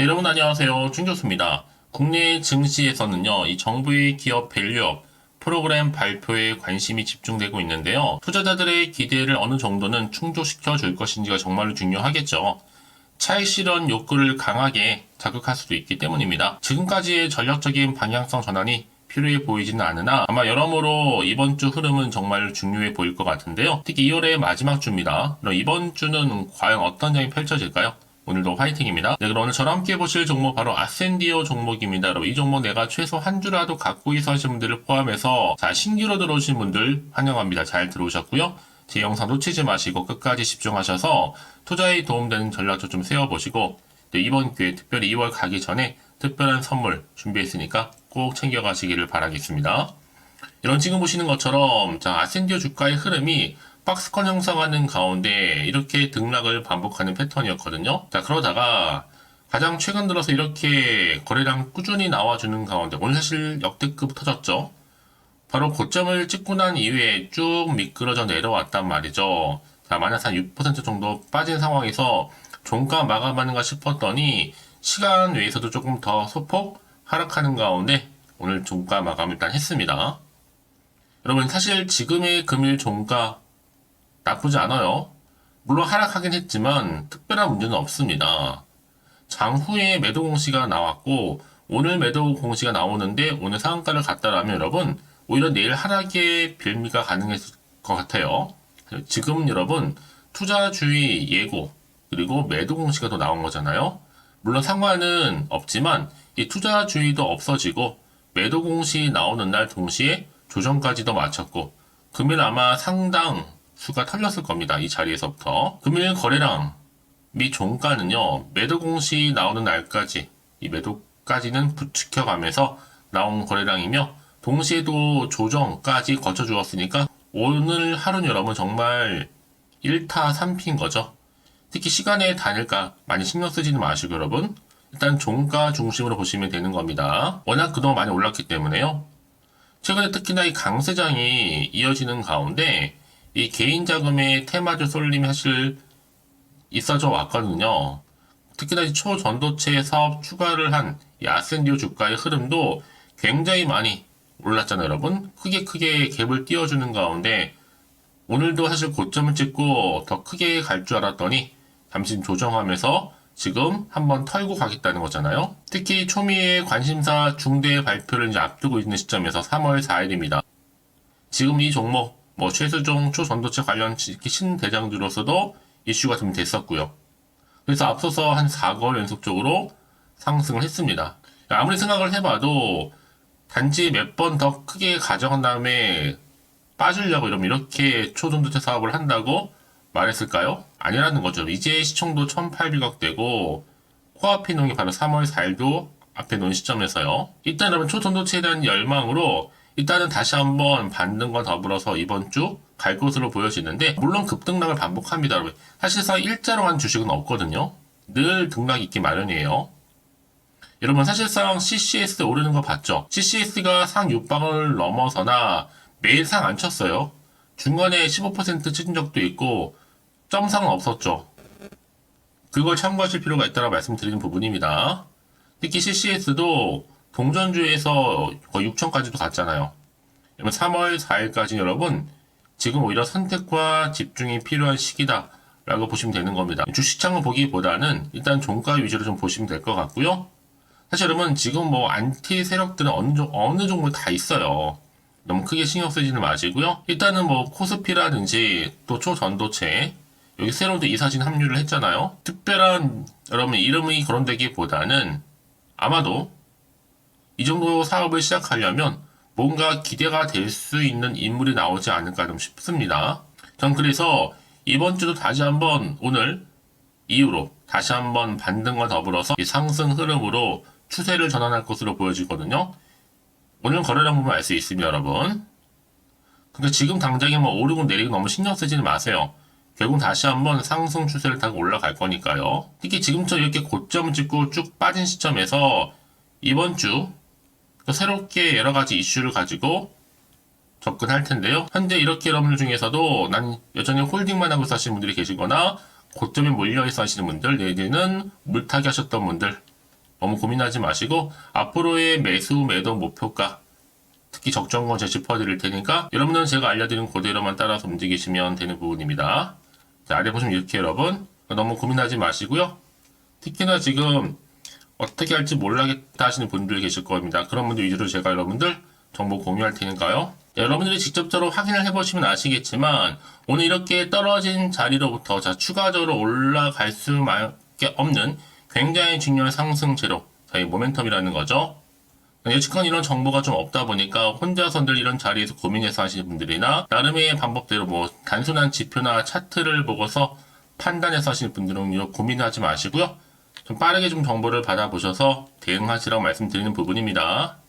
네, 여러분 안녕하세요. 충교수입니다. 국내 증시에서는요, 이 정부의 기업 밸류업 프로그램 발표에 관심이 집중되고 있는데요. 투자자들의 기대를 어느 정도는 충족시켜 줄 것인지가 정말로 중요하겠죠. 차익 실현 욕구를 강하게 자극할 수도 있기 때문입니다. 지금까지의 전략적인 방향성 전환이 필요해 보이지는 않으나 아마 여러모로 이번 주 흐름은 정말 중요해 보일 것 같은데요. 특히 2월의 마지막 주입니다. 그럼 이번 주는 과연 어떤 장이 펼쳐질까요? 오늘도 화이팅입니다. 네, 그럼 오늘 저랑 함께 보실 종목 바로 아센디오 종목입니다. 여러분 이 종목 내가 최소 한 주라도 갖고 있어 하신 분들을 포함해서 자 신규로 들어오신 분들 환영합니다. 잘 들어오셨고요. 제 영상 놓치지 마시고 끝까지 집중하셔서 투자에 도움되는 전략도 좀 세워보시고 네, 이번 기회에 특별히 2월 가기 전에 특별한 선물 준비했으니까 꼭 챙겨가시기를 바라겠습니다. 이런 지금 보시는 것처럼 자 아센디오 주가의 흐름이 박스권 형성하는 가운데 이렇게 등락을 반복하는 패턴이었거든요. 자 그러다가 가장 최근 들어서 이렇게 거래량 꾸준히 나와주는 가운데 오늘 사실 역대급 터졌죠. 바로 고점을 찍고 난 이후에 쭉 미끄러져 내려왔단 말이죠. 자 마이너스 한 6% 정도 빠진 상황에서 종가 마감하는가 싶었더니 시간 외에서도 조금 더 소폭 하락하는 가운데 오늘 종가 마감 일단 했습니다. 여러분 사실 지금의 금일 종가 나쁘지 않아요. 물론 하락하긴 했지만 특별한 문제는 없습니다. 장후에 매도 공시가 나왔고 오늘 매도 공시가 나오는데 오늘 상한가를 갔다라면 여러분 오히려 내일 하락의 빌미가 가능했을 것 같아요. 지금 여러분 투자주의 예고 그리고 매도 공시가 더 나온 거잖아요. 물론 상관은 없지만 이 투자주의도 없어지고 매도 공시 나오는 날 동시에 조정까지도 마쳤고 금일 아마 상당 수가 털렸을 겁니다. 이 자리에서부터. 금일 거래량 및 종가는요. 매도 공시 나오는 날까지 이 매도까지는 부추겨가면서 나온 거래량이며 동시에도 조정까지 거쳐주었으니까 오늘 하루는 여러분 정말 1타 3피인 거죠. 특히 시간의 단일가 많이 신경 쓰지는 마시고 여러분 일단 종가 중심으로 보시면 되는 겁니다. 워낙 그동안 많이 올랐기 때문에요. 최근에 특히나 이 강세장이 이어지는 가운데 이 개인 자금의 테마주 쏠림이 사실 있어져 왔거든요. 특히나 이 초전도체 사업 추가를 한 이 아센디오 주가의 흐름도 굉장히 많이 올랐잖아요, 여러분. 크게 갭을 띄워주는 가운데 오늘도 사실 고점을 찍고 더 크게 갈 줄 알았더니 잠시 조정하면서 지금 한번 털고 가겠다는 거잖아요. 특히 초미의 관심사 중대 발표를 이제 앞두고 있는 시점에서 3월 4일입니다. 지금 이 종목 최수종 초전도체 관련 신대장주로서도 이슈가 좀 됐었고요. 그래서 앞서서 한 4거래 연속적으로 상승을 했습니다. 아무리 생각을 해봐도 단지 몇 번 더 크게 가져간 다음에 빠지려고 이러면 이렇게 초전도체 사업을 한다고 말했을까요? 아니라는 거죠. 이제 시총도 1800억대고 코앞에 놓은 게 바로 3월 4일도 앞에 놓은 시점에서요. 일단 여러분 초전도체에 대한 열망으로 일단은 다시 한번 반등과 더불어서 이번 주 갈 것으로 보여지는데 물론 급등락을 반복합니다. 여러분. 사실상 일자로 간 주식은 없거든요. 늘 등락이 있기 마련이에요. 여러분 사실상 CCS 오르는 거 봤죠? CCS가 상 6방을 넘어서나 매일 상 안 쳤어요. 중간에 15% 치진 적도 있고 점상은 없었죠. 그걸 참고하실 필요가 있다고 말씀드리는 부분입니다. 특히 CCS도 동전주에서 거의 6천까지도 갔잖아요. 그러면 3월 4일까지 여러분 지금 오히려 선택과 집중이 필요한 시기다 라고 보시면 되는 겁니다. 주식창을 보기보다는 일단 종가 위주로 좀 보시면 될 것 같고요. 사실 여러분 지금 안티 세력들은 어느 종목 다 있어요. 너무 크게 신경 쓰지는 마시고요. 일단은 코스피라든지 또 초전도체 여기 새로운 이사진 합류를 했잖아요. 특별한 여러분 이름이 거론되기보다는 아마도 이 정도 사업을 시작하려면 뭔가 기대가 될 수 있는 인물이 나오지 않을까 좀 싶습니다. 전 그래서 이번 주도 다시 한번 오늘 이후로 다시 한번 반등과 더불어서 이 상승 흐름으로 추세를 전환할 것으로 보여지거든요. 오늘 거래량 보면 알 수 있습니다, 여러분. 근데 지금 당장에 오르고 내리고 너무 신경 쓰지는 마세요. 결국 다시 한번 상승 추세를 타고 올라갈 거니까요. 특히 지금처럼 이렇게 고점을 찍고 쭉 빠진 시점에서 이번 주 새롭게 여러 가지 이슈를 가지고 접근할 텐데요. 현재 이렇게 여러분들 중에서도 난 여전히 홀딩만 하고 사시는 분들이 계시거나 고점에 몰려있어 하시는 분들, 내지는 물타기 하셨던 분들 너무 고민하지 마시고 앞으로의 매수 매도 목표가 특히 적정권 제시 퍼드릴 테니까 여러분은 제가 알려드린 그대로만 따라서 움직이시면 되는 부분입니다. 자, 아래 보시면 이렇게 여러분 너무 고민하지 마시고요. 특히나 지금 어떻게 할지 몰라겠다 하시는 분들 계실 겁니다. 그런 분들 위주로 제가 여러분들 정보 공유할 테니까요. 여러분들이 직접적으로 확인을 해보시면 아시겠지만 오늘 이렇게 떨어진 자리로부터 자 추가적으로 올라갈 수밖에 없는 굉장히 중요한 상승제로 저희 모멘텀이라는 거죠. 예측한 이런 정보가 좀 없다 보니까 혼자서들 이런 자리에서 고민해서 하시는 분들이나 나름의 방법대로 뭐 단순한 지표나 차트를 보고서 판단해서 하시는 분들은 이런 고민하지 마시고요. 좀 빠르게 좀 정보를 받아보셔서 대응하시라고 말씀드리는 부분입니다.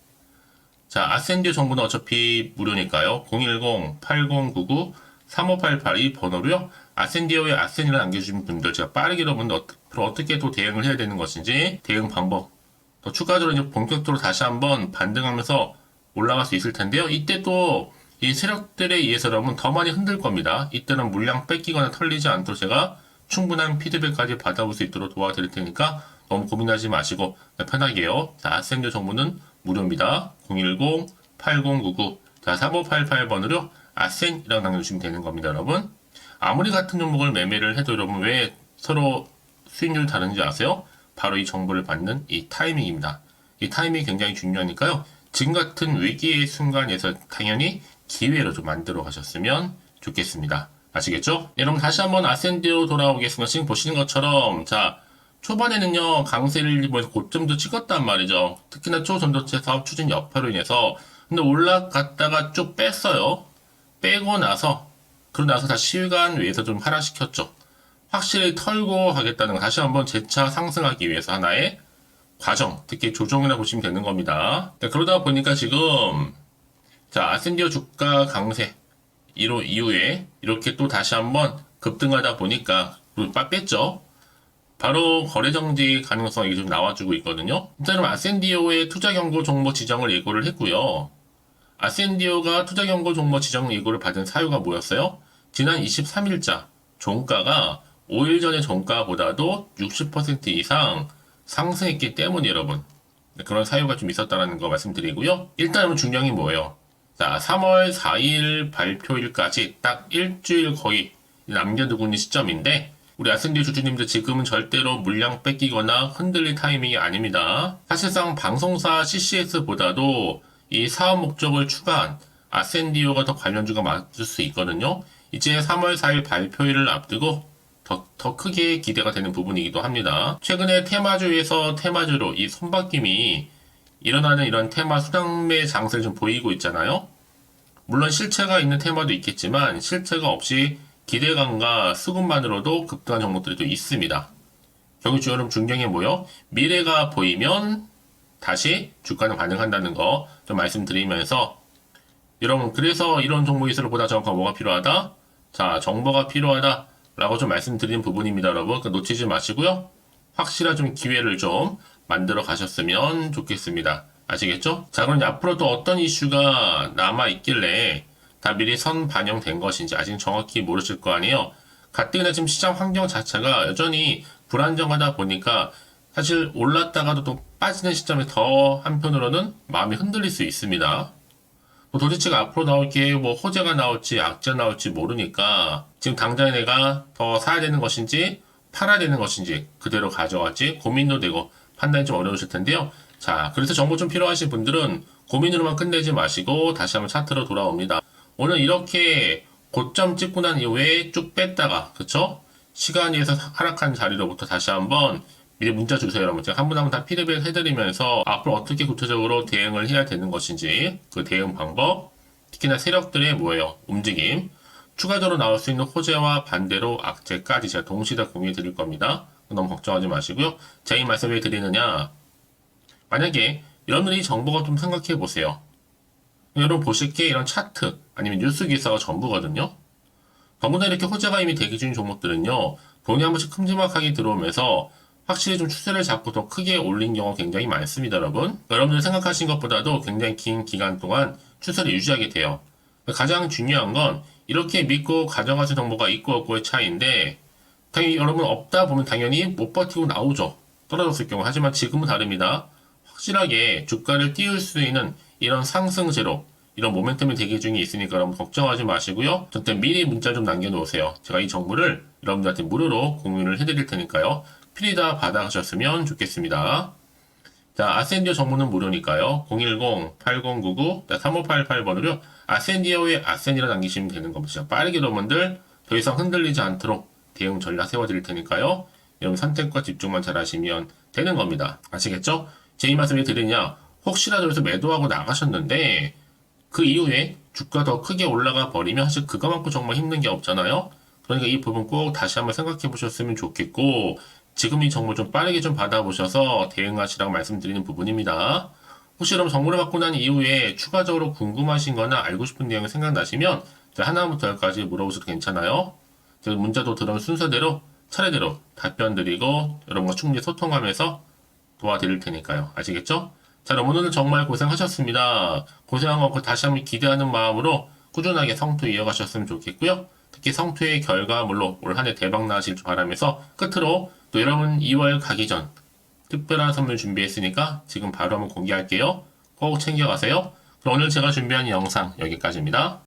자, 아센디오 정보는 어차피 무료니까요. 010-8099-3588 이 번호로요. 아센디오에 아센이를 남겨주신 분들 제가 빠르게 여러분들 앞으로 어떻게 또 대응을 해야 되는 것인지 대응 방법 또 추가적으로 이제 본격적으로 다시 한번 반등하면서 올라갈 수 있을 텐데요. 이때 또 이 세력들에 의해서 여러분 더 많이 흔들 겁니다. 이때는 물량 뺏기거나 털리지 않도록 제가 충분한 피드백까지 받아볼 수 있도록 도와드릴 테니까 너무 고민하지 마시고 편하게요. 자, 아센디오 정보는 무료입니다. 010-8099-3588번으로 아센이라고 남겨주시면 되는 겁니다, 여러분. 아무리 같은 종목을 매매를 해도 여러분 왜 서로 수익률 다른지 아세요? 바로 이 정보를 받는 이 타이밍입니다. 이 타이밍이 굉장히 중요하니까요. 지금 같은 위기의 순간에서 당연히 기회로 좀 만들어 가셨으면 좋겠습니다. 아시겠죠? 여러분 다시 한번 아센디오 돌아오겠습니다. 지금 보시는 것처럼 자 초반에는요 강세를 보면서 고점도 찍었단 말이죠. 특히나 초전도체 사업 추진 여파로 인해서 근데 올라갔다가 쭉 뺐어요. 빼고 나서 그러고 나서 다시 시간 외에서 좀 하락시켰죠. 확실히 털고 가겠다는 거 다시 한번 재차 상승하기 위해서 하나의 과정, 특히 조정이라 보시면 되는 겁니다. 그러다 보니까 지금 자 아센디오 주가 강세 이후에 이렇게 또 다시 한번 급등하다 보니까 뺐죠. 바로 거래 정지 가능성이 좀 나와주고 있거든요. 일단은 아센디오의 투자 경고 종목 지정을 예고를 했고요. 아센디오가 투자 경고 종목 지정 예고를 받은 사유가 뭐였어요? 지난 23일자 종가가 5일 전의 종가보다도 60% 이상 상승했기 때문에 여러분 그런 사유가 좀 있었다는 거 말씀드리고요. 일단 중요한 게 뭐예요? 자, 3월 4일 발표일까지 딱 일주일 거의 남겨두고 있는 시점인데 우리 아센디오 주주님들 지금은 절대로 물량 뺏기거나 흔들릴 타이밍이 아닙니다. 사실상 방송사 CCS보다도 이 사업 목적을 추가한 아센디오가 더 관련주가 맞을 수 있거든요. 이제 3월 4일 발표일을 앞두고 더 크게 기대가 되는 부분이기도 합니다. 최근에 테마주에서 테마주로 이 손바뀜이 일어나는 이런 테마 수당매 장세를 좀 보이고 있잖아요. 물론 실체가 있는 테마도 있겠지만 실체가 없이 기대감과 수급만으로도 급등한 종목들이 또 있습니다. 경기 여러분 중요한 게 뭐요? 미래가 보이면 다시 주가는 반응한다는 거 좀 말씀드리면서 여러분 그래서 이런 종목일수록 보다 정확한 뭐가 필요하다? 자 정보가 필요하다 라고 좀 말씀드리는 부분입니다. 여러분 놓치지 마시고요. 확실한 좀 기회를 좀 만들어 가셨으면 좋겠습니다. 아시겠죠? 자 그럼 앞으로 또 어떤 이슈가 남아 있길래 다 미리 선 반영된 것인지 아직 정확히 모르실 거 아니에요. 가뜩이나 지금 시장 환경 자체가 여전히 불안정하다 보니까 사실 올랐다가도 또 빠지는 시점에 더 한편으로는 마음이 흔들릴 수 있습니다. 뭐 도대체가 앞으로 나올 게 뭐 호재가 나올지 악재가 나올지 모르니까 지금 당장에 내가 더 사야 되는 것인지 팔아야 되는 것인지 그대로 가져갈지 고민도 되고 판단이 좀 어려우실 텐데요. 자, 그래서 정보 좀 필요하신 분들은 고민으로만 끝내지 마시고 다시 한번 차트로 돌아옵니다. 오늘 이렇게 고점 찍고 난 이후에 쭉 뺐다가 그쵸? 시간이 해서 하락한 자리로부터 다시 한번 미리 문자 주세요. 여러분 제가 한 분 한 분 다 피드백 해드리면서 앞으로 어떻게 구체적으로 대응을 해야 되는 것인지 그 대응 방법 특히나 세력들의 뭐예요? 움직임 추가적으로 나올 수 있는 호재와 반대로 악재까지 제가 동시에 다 공유해 드릴 겁니다. 너무 걱정하지 마시고요. 제가 이 말씀 왜 드리느냐 만약에 여러분들이 정보가 좀 생각해 보세요. 여러분 보실 게 이런 차트 아니면 뉴스 기사가 전부거든요. 더구나 이렇게 호재가 이미 대기 중인 종목들은요. 돈이 한 번씩 큼지막하게 들어오면서 확실히 좀 추세를 잡고 더 크게 올린 경우가 굉장히 많습니다, 여러분. 여러분들 생각하신 것보다도 굉장히 긴 기간 동안 추세를 유지하게 돼요. 가장 중요한 건 이렇게 믿고 가져가실 정보가 있고 없고의 차이인데 당연히 여러분 없다 보면 당연히 못 버티고 나오죠. 떨어졌을 경우. 하지만 지금은 다릅니다. 확실하게 주가를 띄울 수 있는 이런 상승세로 이런 모멘텀이 대기 중에 있으니까 여러분 걱정하지 마시고요. 저한테 미리 문자 좀 남겨놓으세요. 제가 이 정보를 여러분들한테 무료로 공유를 해드릴 테니까요. 필히 다 받아가셨으면 좋겠습니다. 자, 아센디어 정보는 무료니까요. 010-8099-3588번으로 아센디어에 아센이라 남기시면 되는 겁니다. 빠르게 여러분들 더 이상 흔들리지 않도록 대응 전략 세워드릴 테니까요. 여러분 선택과 집중만 잘 하시면 되는 겁니다. 아시겠죠? 제 이 말씀을 드리냐? 혹시라도 여기서 매도하고 나가셨는데 그 이후에 주가 더 크게 올라가 버리면 사실 그거만큼 정말 힘든 게 없잖아요. 그러니까 이 부분 꼭 다시 한번 생각해 보셨으면 좋겠고 지금 이 정보 좀 빠르게 좀 받아보셔서 대응하시라고 말씀드리는 부분입니다. 혹시 여러분 정보를 받고 난 이후에 추가적으로 궁금하신 거나 알고 싶은 내용이 생각나시면 하나부터 열까지 물어보셔도 괜찮아요. 제가 문자도 들어온 순서대로 차례대로 답변 드리고 여러분과 충분히 소통하면서 도와드릴 테니까요. 아시겠죠? 자, 여러분 오늘은 정말 고생하셨습니다. 고생한 거 다시 한번 기대하는 마음으로 꾸준하게 성투 이어가셨으면 좋겠고요. 특히 성투의 결과물로 올 한 해 대박 나실 줄 바라면서 끝으로 또 여러분 2월 가기 전 특별한 선물 준비했으니까 지금 바로 한번 공개할게요. 꼭 챙겨가세요. 그럼 오늘 제가 준비한 영상 여기까지입니다.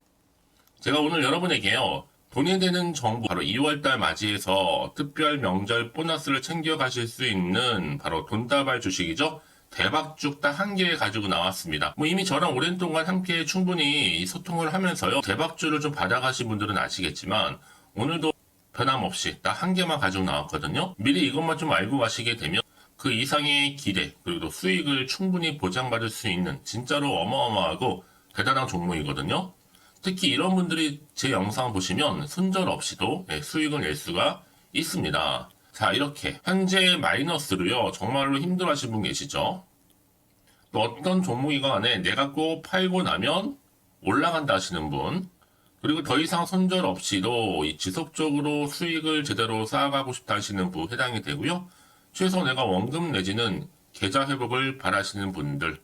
제가 오늘 여러분에게요. 돈이 되는 정보 바로 2월달 맞이해서 특별 명절 보너스를 챙겨가실 수 있는 바로 돈다발 주식이죠. 대박죽 딱 한 개 가지고 나왔습니다. 이미 저랑 오랜 동안 함께 충분히 소통을 하면서요. 대박주를 좀 받아가신 분들은 아시겠지만 오늘도 변함없이 딱 한 개만 가지고 나왔거든요. 미리 이것만 좀 알고 가시게 되면 그 이상의 기대 그리고 수익을 충분히 보장받을 수 있는 진짜로 어마어마하고 대단한 종목이거든요. 특히 이런 분들이 제 영상 보시면 손절 없이도 수익을 낼 수가 있습니다. 자, 이렇게 현재 마이너스로요. 정말로 힘들어하시는 분 계시죠? 또 어떤 종목이건 간에 내가 꼭 팔고 나면 올라간다 하시는 분, 그리고 더 이상 손절 없이도 지속적으로 수익을 제대로 쌓아가고 싶다 하시는 분 해당이 되고요. 최소 내가 원금 내지는 계좌 회복을 바라시는 분들,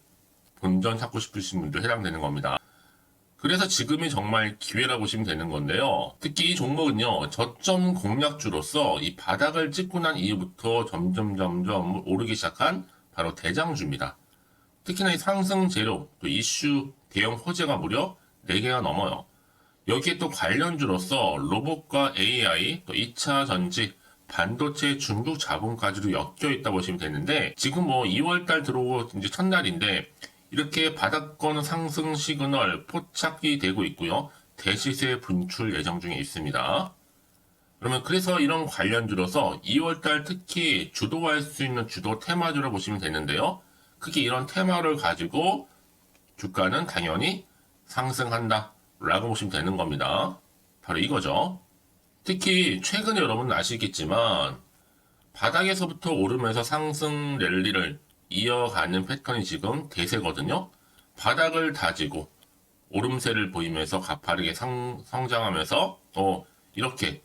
본전 찾고 싶으신 분들 해당되는 겁니다. 그래서 지금이 정말 기회라고 보시면 되는 건데요. 특히 이 종목은요, 저점 공략주로서 이 바닥을 찍고 난 이후부터 점점 오르기 시작한 바로 대장주입니다. 특히나 이 상승 재료, 또 이슈, 대형 호재가 무려 4개가 넘어요. 여기에 또 관련주로서 로봇과 AI, 또 2차 전지, 반도체 중국 자본까지도 엮여 있다 보시면 되는데 지금 2월달 들어오고 이제 첫날인데 이렇게 바닥권 상승 시그널 포착이 되고 있고요. 대시세 분출 예정 중에 있습니다. 그러면 그래서 이런 관련주로서 2월달 특히 주도할 수 있는 주도 테마주로 보시면 되는데요. 크게 이런 테마를 가지고 주가는 당연히 상승한다 라고 보시면 되는 겁니다. 바로 이거죠. 특히 최근에 여러분 아시겠지만 바닥에서부터 오르면서 상승 랠리를 이어가는 패턴이 지금 대세거든요. 바닥을 다지고 오름세를 보이면서 가파르게 성장하면서 이렇게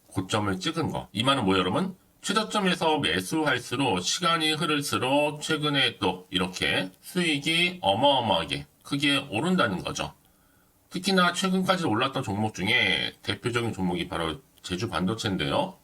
고점을 찍은 거. 이 말은 뭐예요, 여러분? 최저점에서 매수할수록 시간이 흐를수록 최근에 또 이렇게 수익이 어마어마하게 크게 오른다는 거죠. 특히나 최근까지 올랐던 종목 중에 대표적인 종목이 바로 제주 반도체인데요.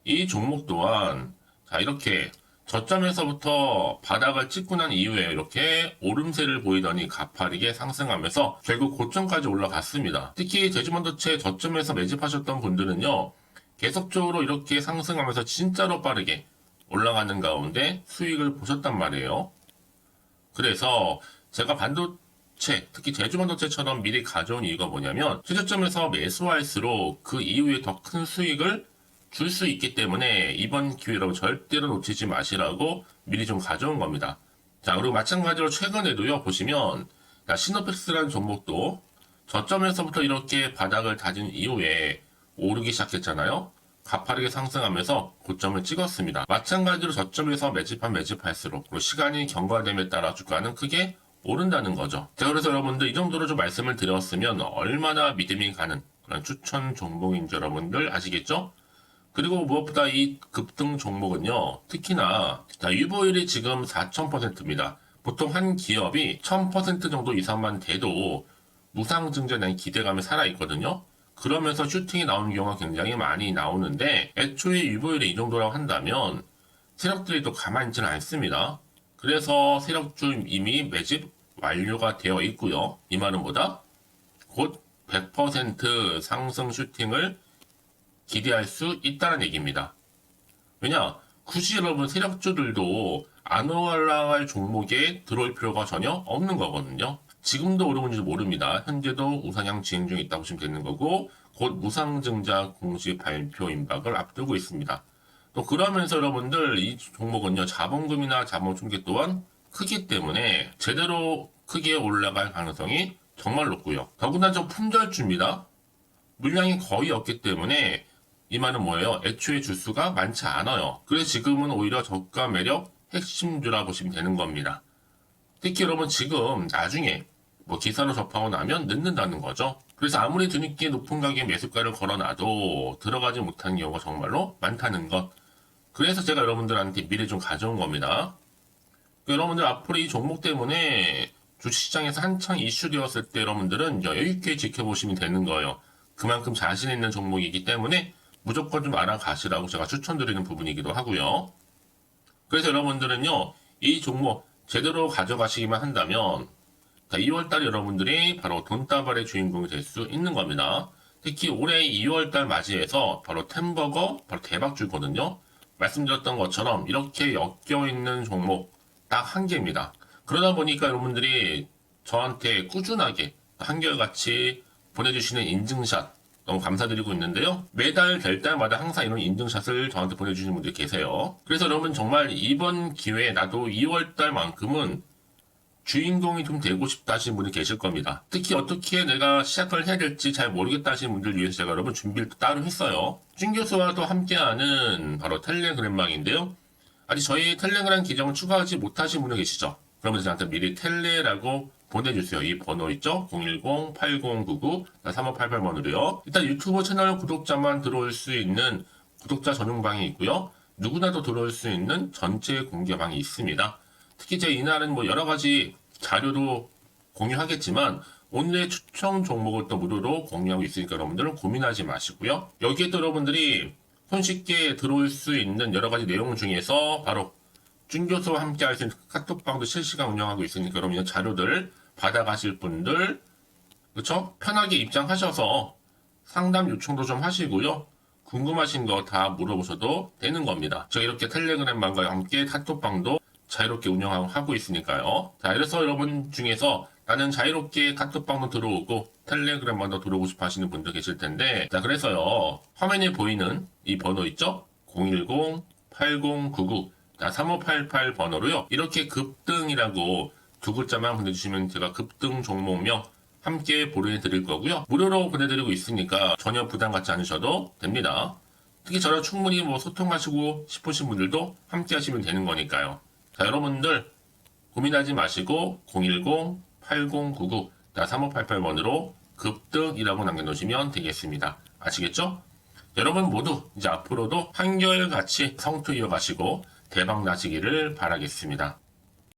이 종목 또한 자 이렇게 저점에서부터 바닥을 찍고 난 이후에 이렇게 오름세를 보이더니 가파르게 상승하면서 결국 고점까지 올라갔습니다. 특히 제주반도체 저점에서 매집하셨던 분들은요. 계속적으로 이렇게 상승하면서 진짜로 빠르게 올라가는 가운데 수익을 보셨단 말이에요. 그래서 제가 반도체, 특히 제주반도체처럼 미리 가져온 이유가 뭐냐면 최저점에서 매수할수록 그 이후에 더 큰 수익을 줄 수 있기 때문에 이번 기회로 절대로 놓치지 마시라고 미리 좀 가져온 겁니다. 자, 그리고 마찬가지로 최근에도요, 보시면, 시노펙스라는 종목도 저점에서부터 이렇게 바닥을 다진 이후에 오르기 시작했잖아요. 가파르게 상승하면서 고점을 찍었습니다. 마찬가지로 저점에서 매집할수록 그리고 시간이 경과됨에 따라 주가는 크게 오른다는 거죠. 자, 그래서 여러분들 이 정도로 좀 말씀을 드렸으면 얼마나 믿음이 가는 그런 추천 종목인지 여러분들 아시겠죠? 그리고 무엇보다 이 급등 종목은요, 특히나, 유보율이 지금 4000%입니다. 보통 한 기업이 1000% 정도 이상만 돼도 무상증자에 대한 기대감이 살아있거든요. 그러면서 슈팅이 나오는 경우가 굉장히 많이 나오는데, 애초에 유보율이 이 정도라고 한다면, 세력들이 또 가만히 있지는 않습니다. 그래서 세력주 이미 매집 완료가 되어 있고요. 이 말은 뭐다? 곧 100% 상승 슈팅을 기대할 수 있다는 얘기입니다. 왜냐? 굳이 여러분 세력주들도 안 올라갈 종목에 들어올 필요가 전혀 없는 거거든요. 지금도 오르는지 모릅니다. 현재도 우상향 진행 중에 있다고 보시면 되는 거고, 곧 무상증자 공시 발표 임박을 앞두고 있습니다. 또 그러면서 여러분들 이 종목은요, 자본금이나 자본 충격 또한 크기 때문에 제대로 크게 올라갈 가능성이 정말 높고요. 더구나 좀 품절주입니다. 물량이 거의 없기 때문에 이 말은 뭐예요? 애초에 주수가 많지 않아요. 그래서 지금은 오히려 저가 매력 핵심주라 보시면 되는 겁니다. 특히 여러분 지금 나중에 뭐 기사로 접하고 나면 늦는다는 거죠. 그래서 아무리 뒤늦게 높은 가격에 매수가를 걸어놔도 들어가지 못하는 경우가 정말로 많다는 것. 그래서 제가 여러분들한테 미리 좀 가져온 겁니다. 여러분들 앞으로 이 종목 때문에 주식시장에서 한창 이슈되었을 때 여러분들은 여유있게 지켜보시면 되는 거예요. 그만큼 자신 있는 종목이기 때문에 무조건 좀 알아가시라고 제가 추천드리는 부분이기도 하고요. 그래서 여러분들은요, 이 종목 제대로 가져가시기만 한다면 2월달 여러분들이 바로 돈다발의 주인공이 될 수 있는 겁니다. 특히 올해 2월달 맞이해서 바로 템버거 바로 대박주거든요. 말씀드렸던 것처럼 이렇게 엮여있는 종목 딱 한 개입니다. 그러다 보니까 여러분들이 저한테 꾸준하게 한결같이 보내주시는 인증샷 너무 감사드리고 있는데요. 매달 될 때마다 항상 이런 인증샷을 저한테 보내주시는 분들이 계세요. 그래서 여러분 정말 이번 기회에 나도 2월달만큼은 주인공이 좀 되고 싶다 하시는 분이 계실 겁니다. 특히 어떻게 내가 시작을 해야 될지 잘 모르겠다 하시는 분들 위해서 제가 여러분 준비를 따로 했어요. 준 교수와도 함께하는 바로 텔레그램망인데요. 아직 저희 텔레그램 계정을 추가하지 못하신 분들 계시죠? 그러면 저한테 미리 텔레라고 보내주세요. 이 번호 있죠? 010-8099-3588번으로요. 일단 유튜브 채널 구독자만 들어올 수 있는 구독자 전용방이 있고요. 누구나도 들어올 수 있는 전체 공개방이 있습니다. 특히 제 이날은 뭐 여러 가지 자료도 공유하겠지만 오늘의 추천 종목을 또 무료로 공유하고 있으니까 여러분들은 고민하지 마시고요. 여기에 또 여러분들이 손쉽게 들어올 수 있는 여러 가지 내용 중에서 바로 준교수와 함께 할 수 있는 카톡방도 실시간 운영하고 있으니까 여러분 이 자료들 받아가실 분들 그렇죠? 편하게 입장하셔서 상담 요청도 좀 하시고요. 궁금하신 거 다 물어보셔도 되는 겁니다. 제가 이렇게 텔레그램방과 함께 카톡방도 자유롭게 운영하고 있으니까요. 자, 그래서 여러분 중에서 나는 자유롭게 카톡방도 들어오고 텔레그램방도 들어오고 싶어 하시는 분들 계실 텐데, 자, 그래서요. 화면에 보이는 이 번호 있죠? 010-8099-3588 번호로요. 이렇게 급등이라고 두 글자만 보내주시면 제가 급등 종목명 함께 보내드릴 거고요. 무료로 보내드리고 있으니까 전혀 부담 갖지 않으셔도 됩니다. 특히 저랑 충분히 뭐 소통하시고 싶으신 분들도 함께 하시면 되는 거니까요. 자, 여러분들 고민하지 마시고 010-8099-3588번으로 급등이라고 남겨놓으시면 되겠습니다. 아시겠죠? 여러분 모두 이제 앞으로도 한결같이 성투 이어가시고 대박 나시기를 바라겠습니다.